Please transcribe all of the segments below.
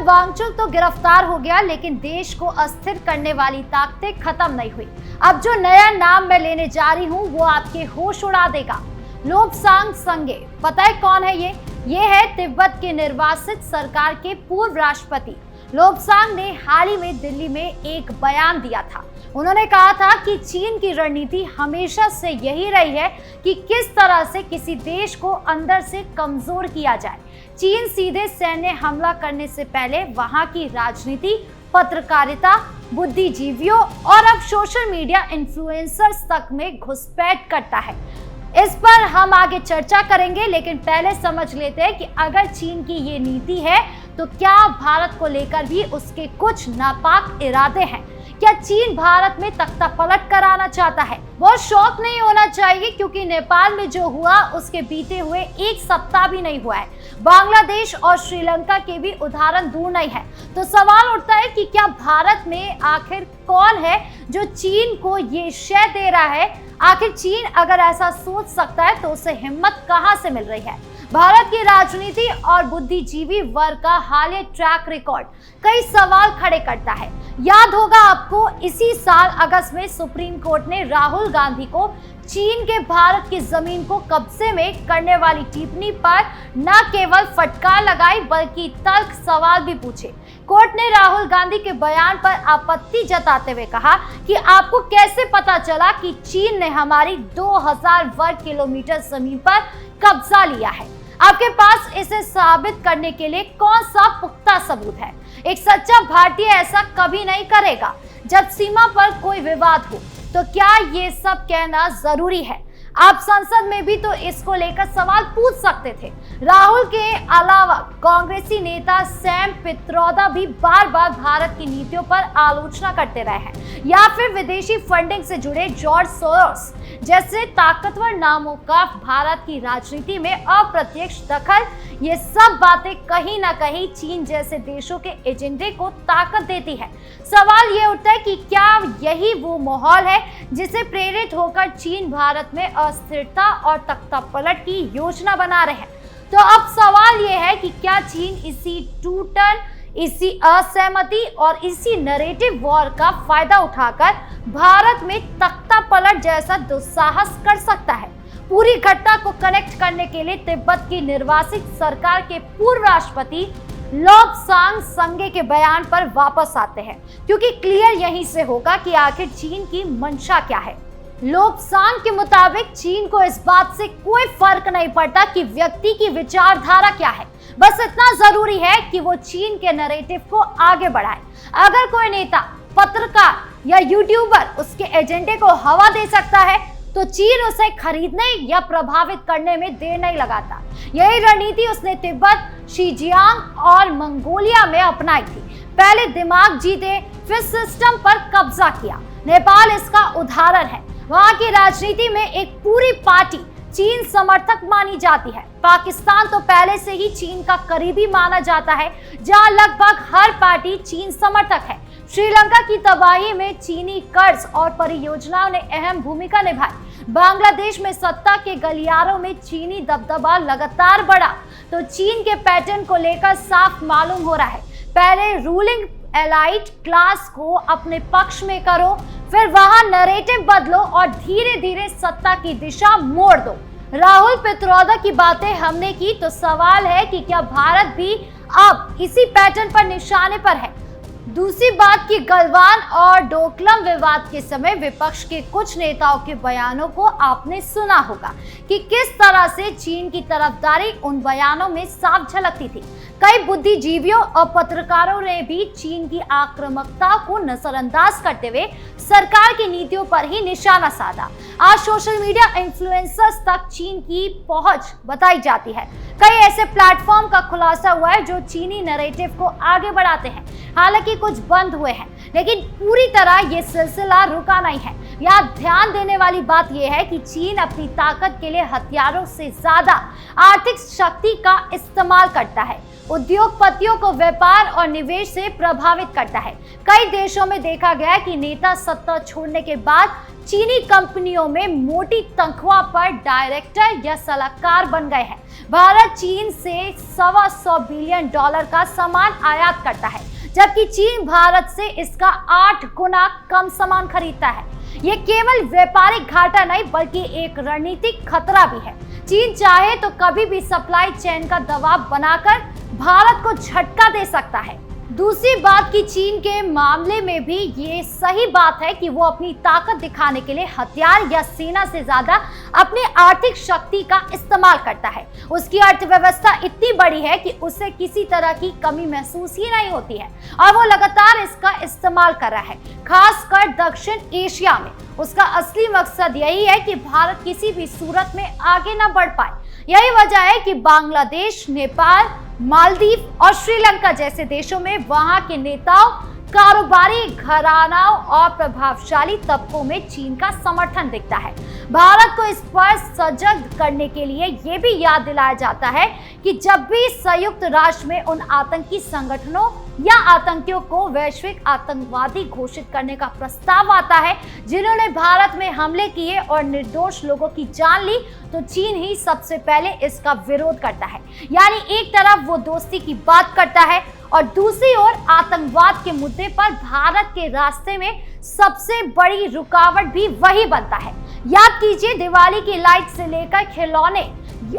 वांगचुक तो गिरफ्तार हो गया, लेकिन देश को अस्थिर करने वाली ताकतें खत्म नहीं हुई। अब जो नया नाम मैं लेने जा रही हूँ वो आपके होश उड़ा देगा। लोब्सांग संगे, पता है कौन है ये है तिब्बत के निर्वासित सरकार के पूर्व राष्ट्रपति। लोब्सांग ने हाल ही में दिल्ली में एक बयान दिया था। उन्होंने कहा था कि चीन की रणनीति हमेशा से यही रही है कि किस तरह से किसी देश को अंदर से कमजोर किया जाए। चीन सीधे सैन्य हमला करने से पहले वहां की राजनीति, पत्रकारिता, बुद्धिजीवियों और अब सोशल मीडिया इन्फ्लुएंसर्स तक में घुसपैठ करता है। इस पर हम आगे चर्चा करेंगे, लेकिन पहले समझ लेते हैं कि अगर चीन की ये नीति है तो क्या भारत को लेकर भी उसके कुछ नापाक इरादे हैं। क्या चीन भारत में तख्ता पलट कराना चाहता है? बहुत शौक नहीं होना चाहिए, क्योंकि नेपाल में जो हुआ उसके बीते हुए एक सप्ताह भी नहीं हुआ है। बांग्लादेश और श्रीलंका के भी उदाहरण दूर नहीं है। तो सवाल उठता है कि क्या भारत में आखिर कौन है जो चीन को ये शय दे रहा है? आखिर चीन अगर ऐसा सोच सकता है तो उसे हिम्मत कहां से मिल रही है? भारत की राजनीति और बुद्धिजीवी वर्ग का हालिया ट्रैक रिकॉर्ड कई सवाल खड़े करता है। याद होगा आपको, इसी साल अगस्त में सुप्रीम कोर्ट ने राहुल गांधी को चीन के भारत की जमीन को कब्जे में करने वाली टिप्पणी पर न केवल फटकार लगाई बल्कि तल्ख सवाल भी पूछे। कोर्ट ने राहुल गांधी के बयान पर आपत्ति जताते हुए कहा कि आपको कैसे पता चला कि चीन ने हमारी 2000 वर्ग किलोमीटर जमीन पर कब्जा लिया है? आपके पास इसे साबित करने के लिए कौन सा पुख्ता सबूत है? एक सच्चा भारतीय ऐसा कभी नहीं करेगा। जब सीमा पर कोई विवाद हो तो क्या ये सब कहना जरूरी है? आप संसद में भी तो इसको लेकर सवाल पूछ सकते थे। राहुल के अलावा कांग्रेसी नेता सैम पित्रोदा भी बार बार भारत की नीतियों पर आलोचना करते रहे हैं, या फिर विदेशी फंडिंग से जुड़े जॉर्ज सोरोस जैसे ताकतवर नामों का भारत की राजनीति में अप्रत्यक्ष दखल। ये सब बातें कहीं ना कहीं चीन जैसे देशों के एजेंडे को ताकत देती है। सवाल ये उठता है कि क्या यही वो माहौल है जिसे प्रेरित होकर चीन भारत में अस्थिरता और तख्तापलट की योजना बना रहे हैं? तो अब सवाल ये है कि क्या चीन इसी टूटन, इसी असहमति और इसी नैरेटिव वॉर का फायदा उठाकर भारत में तख्तापलट जैसा दुस्साहस कर सकता है? पूरी घटना को कनेक्ट करने के लिए तिब्बत की निर्वासित सरकार के पूर्व राष्ट्रपति लोब्सांग संगे के बयान पर वापस आते हैं, क्योंकि क्लियर यहीं से होगा कि आखिर चीन की मंशा क्या है। लोब्सांग के मुताबिक चीन को इस बात से कोई फर्क नहीं पड़ता कि व्यक्ति की विचारधारा क्या है, बस इतना जरूरी है कि वो चीन के नैरेटिव को आगे बढ़ाए। अगर कोई नेता, पत्रकार या यूट्यूबर उसके एजेंडे को हवा दे सकता है तो चीन उसे खरीदने या प्रभावित करने में देर नहीं लगाता। यही रणनीति उसने तिब्बत, शिजियांग और मंगोलिया में अपनाई थी। पहले दिमाग जीते, फिर सिस्टम पर कब्जा किया। नेपाल इसका उदाहरण है। वहां की राजनीति में एक पूरी पार्टी चीन समर्थक मानी जाती है। पाकिस्तान तो पहले से ही चीन का करीबी माना जाता है, जहां लगभग हर पार्टी चीन समर्थक है। श्रीलंका की तबाही में चीनी कर्ज और परियोजनाओं ने अहम भूमिका निभाई। बांग्लादेश में सत्ता के गलियारों में चीनी दबदबा लगातार बढ़ा। तो चीन के पैटर्न को लेकर साफ मालूम हो रहा है। पहले रूलिंग एलाइट क्लास को अपने पक्ष में करो, फिर वहां नैरेटिव बदलो और धीरे धीरे सत्ता की दिशा मोड़ दो। राहुल पित्रोदा की बातें हमने की, तो सवाल है कि क्या भारत भी अब इसी पैटर्न पर निशाने पर है? दूसरी बात कि गलवान और डोकलम विवाद के समय विपक्ष के कुछ नेताओं के बयानों को आपने सुना होगा कि किस तरह से चीन की तरफदारी उन बयानों में साफ झलकती थी। कई बुद्धिजीवियों और पत्रकारों ने भी चीन की आक्रामकता को नजरअंदाज करते हुए सरकार की नीतियों पर ही निशाना साधा। आज सोशल मीडिया इन्फ्लुएंसर्स तक चीन की पहुंच बताई जाती है। कई ऐसे प्लेटफॉर्म का खुलासा हुआ है जो चीनी नैरेटिव को आगे बढ़ाते हैं। हालांकि कुछ बंद हुए हैं, लेकिन पूरी तरह ये सिलसिला रुका नहीं है। यहाँ ध्यान देने वाली बात यह है कि चीन अपनी ताकत के लिए हथियारों से ज्यादा आर्थिक शक्ति का इस्तेमाल करता है। उद्योगपतियों को व्यापार और निवेश से प्रभावित करता है। कई देशों में देखा गया है कि नेता सत्ता छोड़ने के बाद चीनी कंपनियों में मोटी तनख्वाह पर डायरेक्टर या सलाहकार बन गए हैं। भारत चीन से $125 बिलियन का सामान आयात करता है, जबकि चीन भारत से इसका 8 गुना कम सामान खरीदता है। ये केवल व्यापारिक घाटा नहीं बल्कि एक रणनीतिक खतरा भी है। चीन चाहे तो कभी भी सप्लाई चेन का दबाव बनाकर भारत को झटका दे सकता है। दूसरी बात कि चीन के मामले में भी ये सही बात है कि वो अपनी ताकत दिखाने के लिए हथियार या सेना से ज्यादा अपनी आर्थिक शक्ति का इस्तेमाल करता है। उसकी अर्थव्यवस्था इतनी बड़ी है कि उसे किसी तरह की कमी महसूस ही नहीं होती है और वो लगातार इसका इस्तेमाल कर रहा है, खासकर दक्षिण एशिया में। उसका असली मकसद यही है कि भारत किसी भी सूरत में आगे न बढ़ पाए। यही वजह है कि बांग्लादेश, नेपाल, मालदीव और श्रीलंका जैसे देशों में वहां के नेताओं, कारोबारी घरानाओं और प्रभावशाली तबकों में चीन का समर्थन दिखता है। भारत को इस पर सजग करने के लिए ये भी याद दिलाया जाता है कि जब भी संयुक्त राष्ट्र में उन आतंकी संगठनों या आतंकियों को वैश्विक आतंकवादी घोषित करने का प्रस्ताव आता है जिन्होंने भारत में हमले किए और निर्दोष लोगों की जान ली, तो चीन ही सबसे पहले इसका विरोध करता है। यानी एक तरफ वो दोस्ती की बात करता है और दूसरी ओर आतंकवाद के मुद्दे पर भारत के रास्ते में सबसे बड़ी रुकावट भी वही बनता है। याद कीजिए, दिवाली की लाइट से लेकर खिलौने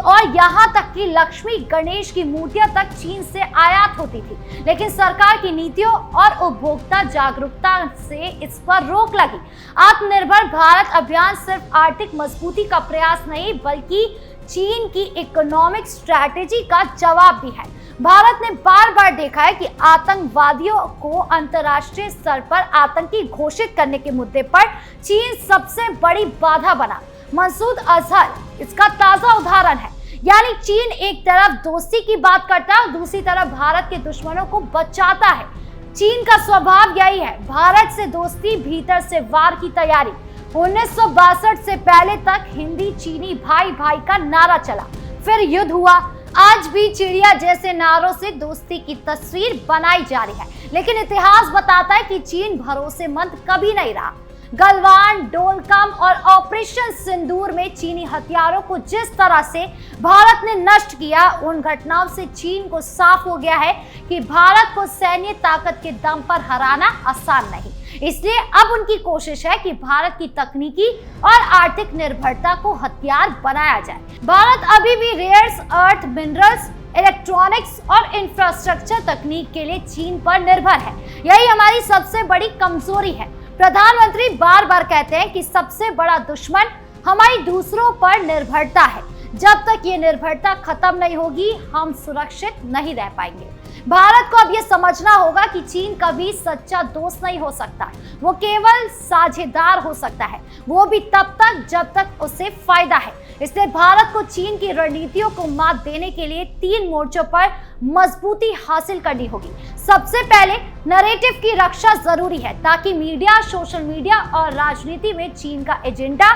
और यहाँ तक कि लक्ष्मी गणेश की मूर्तियां तक चीन से आयात होती थी, लेकिन सरकार की नीतियों और उपभोक्ता जागरूकता से इस पर रोक लगी। आत्मनिर्भर भारत अभियान सिर्फ आर्थिक मजबूती का प्रयास नहीं बल्कि चीन की इकोनॉमिक स्ट्रैटेजी का जवाब भी है। भारत ने बार बार देखा है कि आतंकवादियों को अंतर्राष्ट्रीय स्तर पर आतंकी घोषित करने के मुद्दे पर चीन सबसे बड़ी बाधा बना। मसूद अजहर इसका ताजा उदाहरण है। यानी चीन एक तरफ दोस्ती की बात करता है और दूसरी तरफ भारत के दुश्मनों को बचाता है। चीन का स्वभाव यही है, भारत से दोस्ती, भीतर से वार की तैयारी। 1962 से पहले तक हिंदी चीनी भाई भाई का नारा चला, फिर युद्ध हुआ। आज भी चिड़िया जैसे नारों से दोस्ती की तस्वीर बनाई जा रही है, लेकिन इतिहास बताता है कि चीन भरोसेमंद कभी नहीं रहा। गलवान, डोलकम और ऑपरेशन सिंदूर में चीनी हथियारों को जिस तरह से भारत ने नष्ट किया, उन घटनाओं से चीन को साफ हो गया है कि भारत को सैन्य ताकत के दम पर हराना आसान नहीं। इसलिए अब उनकी कोशिश है कि भारत की तकनीकी और आर्थिक निर्भरता को हथियार बनाया जाए। भारत अभी भी रेयर्स अर्थ मिनरल्स, इलेक्ट्रॉनिक्स और इंफ्रास्ट्रक्चर तकनीक के लिए चीन पर निर्भर है। यही हमारी सबसे बड़ी कमजोरी है। प्रधानमंत्री बार बार कहते हैं कि सबसे बड़ा दुश्मन हमारी दूसरों पर निर्भरता है। जब तक ये निर्भरता खत्म नहीं होगी, हम सुरक्षित नहीं रह पाएंगे। भारत को अब ये समझना होगा कि चीन कभी सच्चा दोस्त नहीं हो सकता, वो केवल साझेदार हो सकता है, वो भी तब तक जब तक उसे फायदा है। इसलिए भारत को चीन की रणनीतियों को मात देने के लिए 3 मोर्चों पर मजबूती हासिल करनी होगी। सबसे पहले नैरेटिव की रक्षा जरूरी है ताकि मीडिया, सोशल मीडिया और राजनीति में चीन का एजेंडा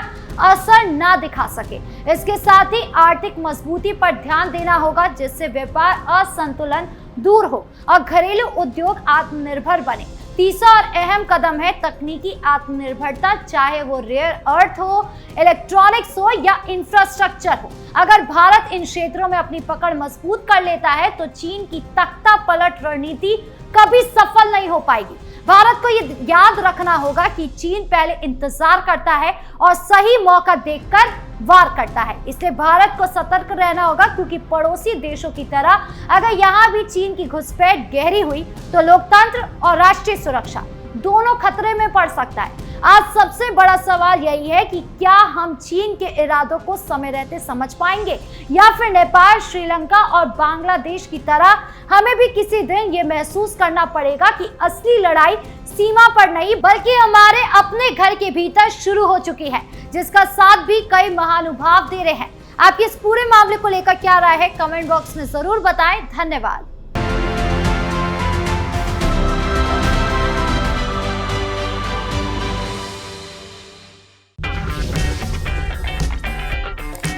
असर ना दिखा सके। इसके साथ ही आर्थिक मजबूती पर ध्यान देना होगा जिससे व्यापार असंतुलन दूर हो और घरेलू उद्योग आत्मनिर्भर बने। तीसरा और अहम कदम है तकनीकी आत्मनिर्भरता, चाहे वो रेयर अर्थ हो, इलेक्ट्रॉनिक्स हो या इंफ्रास्ट्रक्चर हो। अगर भारत इन क्षेत्रों में अपनी पकड़ मजबूत कर लेता है तो चीन की तख्ता पलट रणनीति कभी सफल नहीं हो पाएगी। भारत को ये याद रखना होगा कि चीन पहले इंतजार करता है और सही मौका देखकर वार करता है। इसलिए भारत को सतर्क रहना होगा क्योंकि पड़ोसी देशों की तरह अगर यहाँ भी चीन की घुसपैठ गहरी हुई तो लोकतंत्र और राष्ट्रीय सुरक्षा दोनों खतरे में पड़ सकता है। आज सबसे बड़ा सवाल यही है कि क्या हम चीन के इरादों को समय रहते समझ पाएंगे या फिर नेपाल, श्रीलंका और बांग्लादेश की तरह हमें भी किसी दिन ये महसूस करना पड़ेगा कि असली लड़ाई सीमा पर नहीं बल्कि हमारे अपने घर के भीतर शुरू हो चुकी है, जिसका साथ भी कई महानुभाव दे रहे हैं। आपके इस पूरे मामले को लेकर क्या राय है, कमेंट बॉक्स में जरूर बताएं। धन्यवाद।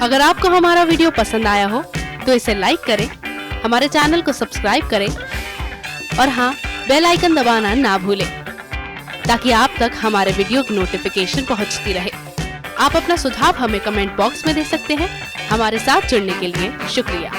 अगर आपको हमारा वीडियो पसंद आया हो तो इसे लाइक करें, हमारे चैनल को सब्सक्राइब करें और हाँ, बेल आइकन दबाना ना भूलें ताकि आप तक हमारे वीडियो की नोटिफिकेशन पहुंचती रहे। आप अपना सुझाव हमें कमेंट बॉक्स में दे सकते हैं। हमारे साथ जुड़ने के लिए शुक्रिया।